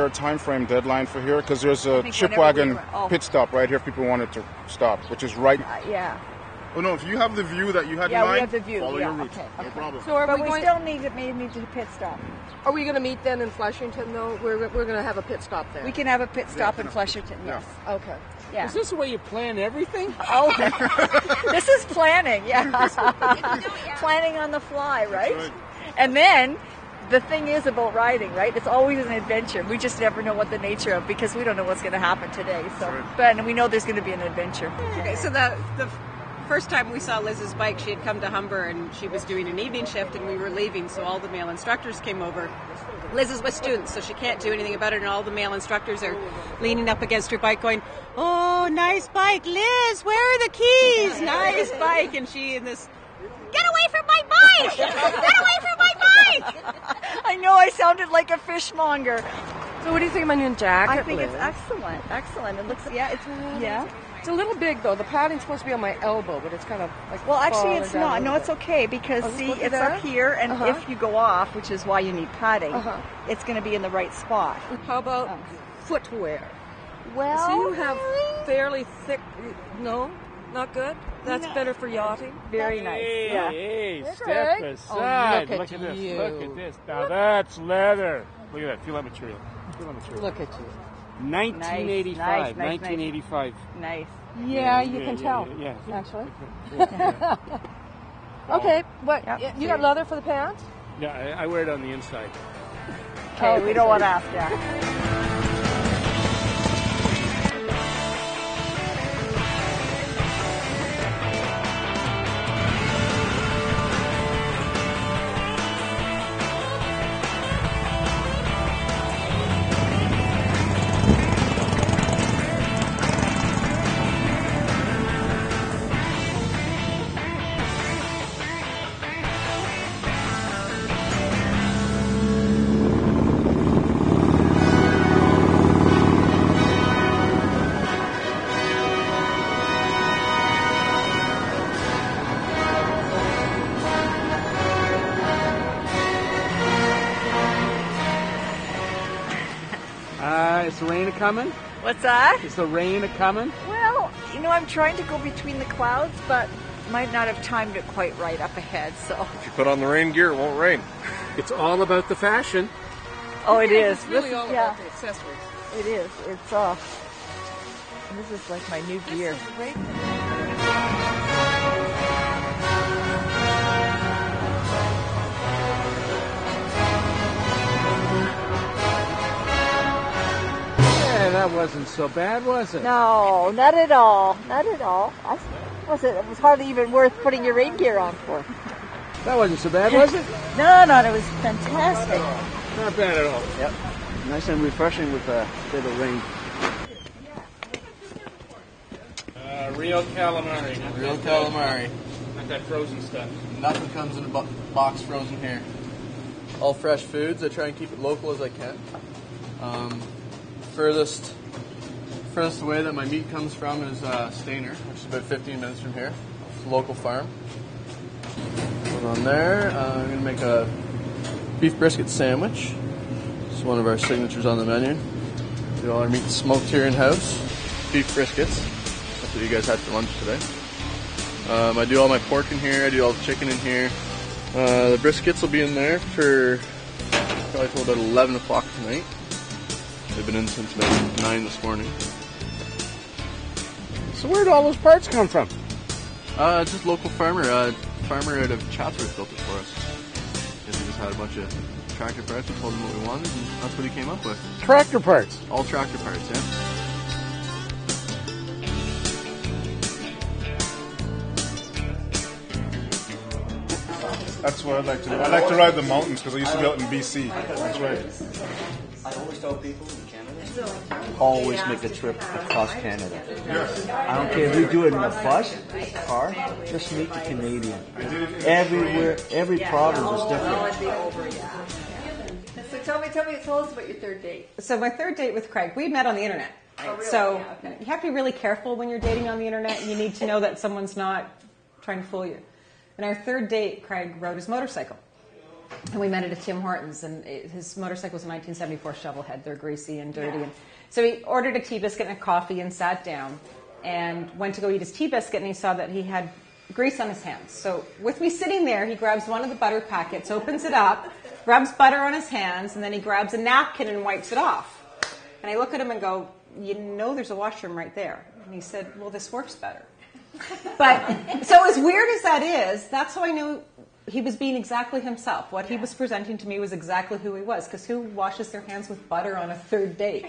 there a time frame deadline for here? Because there's a chip wagon pit stop right here if people wanted to stop, which is right. Yeah. Oh no! If you have the view that you had in Yeah, mind, we have the view. follow Yeah, your route. okay, No problem. So But we still need to pit stop. Are we going to meet then in Flushington, though? We're going to have a pit stop there. We can have a pit stop in Flushington, yes. Okay. Yeah. Is this the way you plan everything? Oh, this is planning, yeah. Planning on the fly, right? That's right. And then the thing is about riding, right? It's always an adventure. We just never know what the nature of, because we don't know what's going to happen today. So, Right. but we know there's going to be an adventure. Okay, so the first time we saw Liz's bike, she had come to Humber and she was doing an evening shift and we were leaving, so all the male instructors came over. Liz is with students, so she can't do anything about it, and all the male instructors are leaning up against her bike going, "Oh, nice bike, Liz, where are the keys? Nice bike." And she in this, "Get away from my bike! Get away from my bike!" I know I sounded like a fishmonger. So what do you think of my new jacket, I think Liz? it's excellent. Excellent. It looks, yeah. It's a little big, though. The padding's supposed to be on my elbow, but it's kind of like... Well, actually, it's falling down not. a No, little it's okay, because, Oh, see, look at it's that. up here, and if you go off, which is why you need padding, it's going to be in the right spot. bit. How about footwear? Well, So you have fairly thick... No? Not good? That's better for yachting? very nice. Yeah. Hey, Greg. step aside. look Look at at this. you. Look at this. Now that's leather. Look at that. Feel that material. Feel that material. Look at you. 1985. Nice, nice, 1985. Nice. Yeah, you can tell, Yeah. actually. Okay, what? Yep. You got leather for the pants? Yeah, I wear it on the inside. Okay, we don't want to ask that. Is the rain a-coming? What's that? Is the rain a-coming? Well, I'm trying to go between the clouds, but might not have timed it quite right up ahead, so. If you put on the rain gear, it won't rain. It's all about the fashion. Oh, it is. It's really all yeah, about the accessories. it is. It's, this is like my new gear. This is great. Yeah, that wasn't so bad, was it? No, not at all. Not at all. It was hardly even worth putting your rain gear on for. That wasn't so bad, was it? No, it was fantastic. Not bad at all. Yep. Nice and refreshing with a bit of rain. Real calamari. Real calamari. Not that frozen stuff. Nothing comes in a box frozen here. All fresh foods. I try and keep it local as I can. Furthest away that my meat comes from is Stainer, which is about 15 minutes from here. It's a local farm. Put on there. I'm going to make a beef brisket sandwich. It's one of our signatures on the menu. Do all our meat smoked here in-house. Beef briskets. That's what you guys had for lunch today. I do all my pork in here. I do all the chicken in here. The briskets will be in there for probably till about 11 o'clock tonight. They've been in since about 9 this morning. So where did all those parts come from? Just local farmer out of Chatsworth built it for us. Guess we just had a bunch of tractor parts. We told him what we wanted, and that's what he came up with. Tractor parts. All tractor parts, yeah. That's what I'd like to do. I like to ride the mountains because I used to be out in BC. That's right. I always tell people in Canada, always make a trip across Canada. I don't care if you do it in a bus, a car, just meet the Canadian. Everywhere, every province is different. So tell us about your third date. So my third date with Craig, we met on the internet. So you have to be really careful when you're dating on the internet. You need to know that someone's not trying to fool you. And our third date, Craig rode his motorcycle. And we met at a Tim Hortons, and his motorcycle was a 1974 Shovelhead. They're greasy and dirty. Yeah. And so he ordered a tea biscuit and a coffee and sat down and went to go eat his tea biscuit, and he saw that he had grease on his hands. So with me sitting there, he grabs one of the butter packets, opens it up, grabs butter on his hands, and then he grabs a napkin and wipes it off. And I look at him and go, you know there's a washroom right there. And he said, well, this works better. But so as weird as that is, that's how I knew he was being exactly himself. What he was presenting to me was exactly who he was, because who washes their hands with butter on a third date?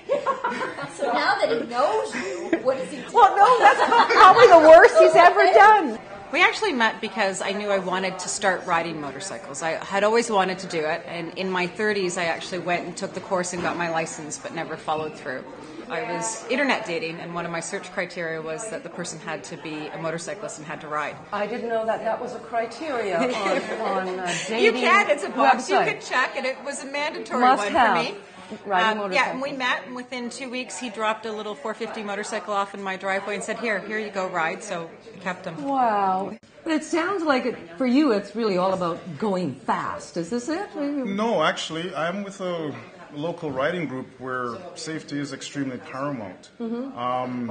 So now that he knows you, what does he do? Well, no, that's probably the worst he's ever done. We actually met because I knew I wanted to start riding motorcycles. I had always wanted to do it, and in my 30s I actually went and took the course and got my license, but never followed through. I was internet dating, and one of my search criteria was that the person had to be a motorcyclist and had to ride. I didn't know that was a criteria on dating. You can. It's a box website. you can check, and it was a mandatory Must one have. for me. Riding motorcycle. Yeah, and we met, and within 2 weeks he dropped a little 450 motorcycle off in my driveway and said, here you go, ride. So I kept him. Wow. But it sounds like for you it's really all about going fast. Is this it? No, actually, I'm with a local riding group where safety is extremely paramount. Mm-hmm.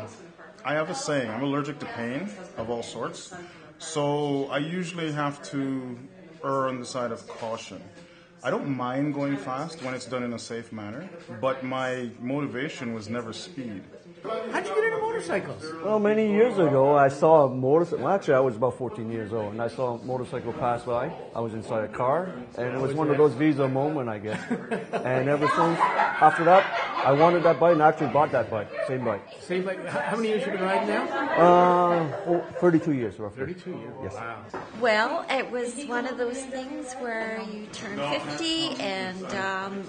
I have a saying, I'm allergic to pain of all sorts, so I usually have to err on the side of caution. I don't mind going fast when it's done in a safe manner, but my motivation was never speed. How'd you get into motorcycles? Well, many years ago, I saw a motorcycle. Well, actually, I was about 14 years old, and I saw a motorcycle pass by. I was inside a car, and it was one of those Visa moment, I guess. And ever since, after that, I wanted that bike, and I actually bought that bike, same bike. Same bike. How many years have you been riding now? 32 years, roughly. 32 years. Yes. Wow. Well, it was one of those things where you turn 50, and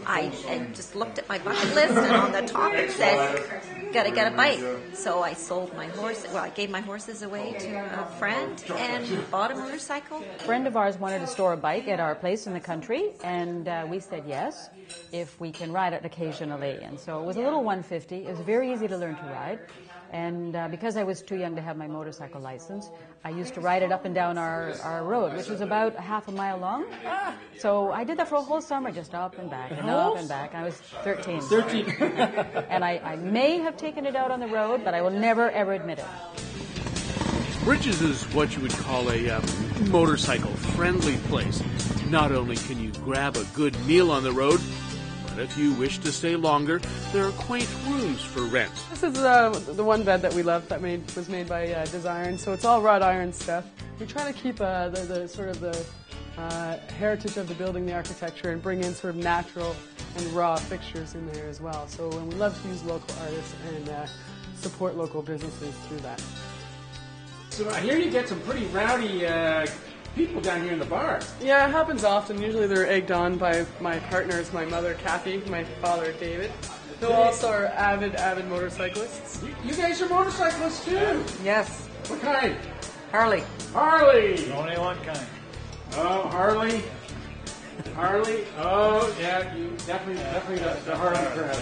I just looked at my bucket list, and on the top it said, gotta get a bike. So I sold my horse. Well, I gave my horses away to a friend and bought a motorcycle. A friend of ours wanted to store a bike at our place in the country, and we said yes, if we can ride it occasionally. And so it was a little 150. It was very easy to learn to ride. And because I was too young to have my motorcycle license, I used to ride it up and down our road, which was about half a mile long. So I did that for a whole summer, just up and back and up and back. I was 13. 13. And I may have taken it out on the road, but I will never, ever admit it. Bridges is what you would call a motorcycle-friendly place. Not only can you grab a good meal on the road, but if you wish to stay longer, there are quaint rooms for rent. This is the one bed that we left that was made by Desiron, so it's all wrought iron stuff. We try to keep the sort of the heritage of the building, the architecture, and bring in sort of natural and raw fixtures in there as well. So we love to use local artists and support local businesses through that. So I hear you get some pretty rowdy people down here in the bar. Yeah, it happens often. Usually they're egged on by my partners, my mother Kathy, my father David, who also are avid motorcyclists. You guys are motorcyclists too? Yes. What kind? Harley. Harley! Only one kind. Oh, Harley. Harley. Oh, yeah, you definitely the Harley crowd.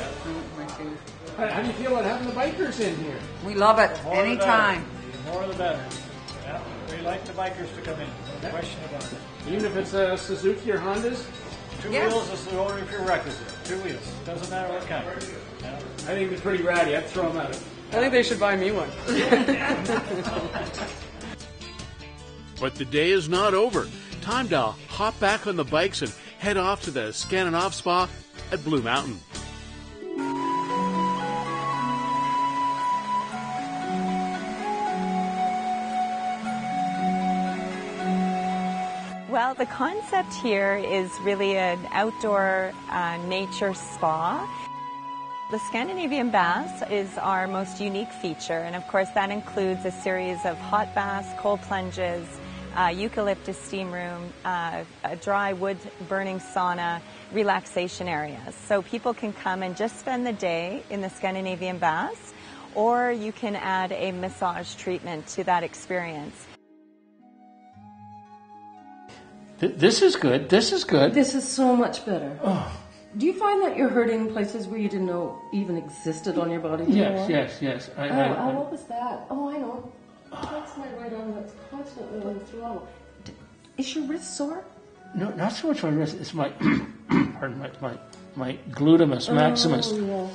How do you feel about having the bikers in here? We love it. Anytime. The more the better. Yeah, we like the bikers to come in. No question about it. Even if it's a Suzuki or Hondas? Two wheels is the order if you're requisite. 2 wheels. Doesn't matter what kind. Yeah. I think they're pretty rowdy. I'd throw them out. I think they should buy me one. But the day is not over. Time to hop back on the bikes and head off to the Scan-and-Off Spa at Blue Mountain. Well, the concept here is really an outdoor nature spa. The Scandinavian bath is our most unique feature, and of course that includes a series of hot baths, cold plunges, eucalyptus steam room, a dry wood burning sauna, relaxation areas. So people can come and just spend the day in the Scandinavian baths, or you can add a massage treatment to that experience. This is good. This is good. This is so much better. Oh. Do you find that you're hurting places where you didn't know even existed on your body Yes, anymore? yes. What was that? Oh, I know. That's my right arm that's constantly on the throttle. Is your wrist sore? No, not so much my wrist. It's my, pardon, my glutamus maximus. Yeah.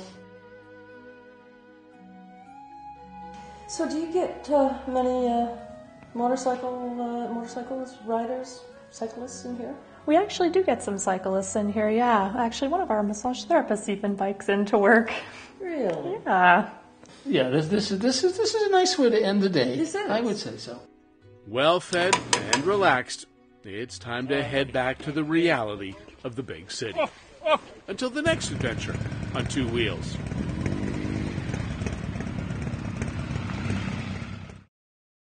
So do you get many motorcyclists, riders, cyclists in here? We actually do get some cyclists in here, yeah. Actually, one of our massage therapists even bikes into work. Really? Yeah. Yeah, this is a nice way to end the day. This is. I would say so. Well fed and relaxed, it's time to head back to the reality of the big city. Until the next adventure on Two Wheels.